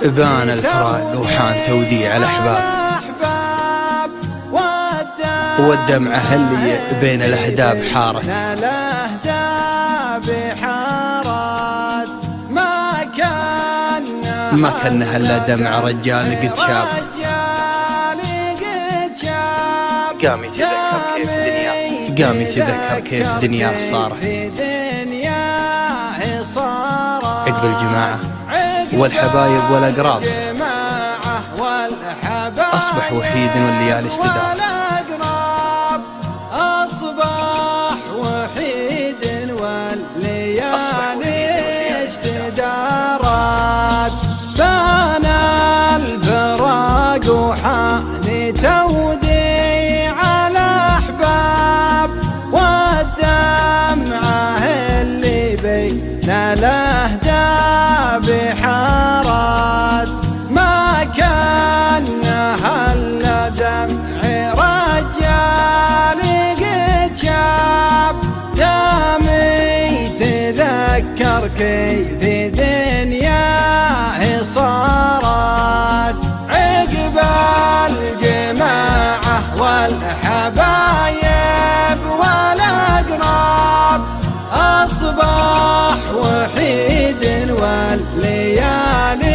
بان الفراق وحان توديع الأحباب، والدمعة اللي بين الأهداب حارت، ما كان إلا دمع رجال قد شاب، قام يتذكر كيف دنياه صارت، عقب الجماعة والحبايب والأقراب أصبح وحيد والليالي استدار، أصبح وحيد والليالي استدارت، بان الفراق وحان توديع الأحباب، والدمعة اللي بين الأهداب حارت، ما كانها إلا دمع رجال قد شاب، دام يتذكر كيف دنياه صارت، عقب الجماعة والحبايب والأقراب أصبح وحيد والليالي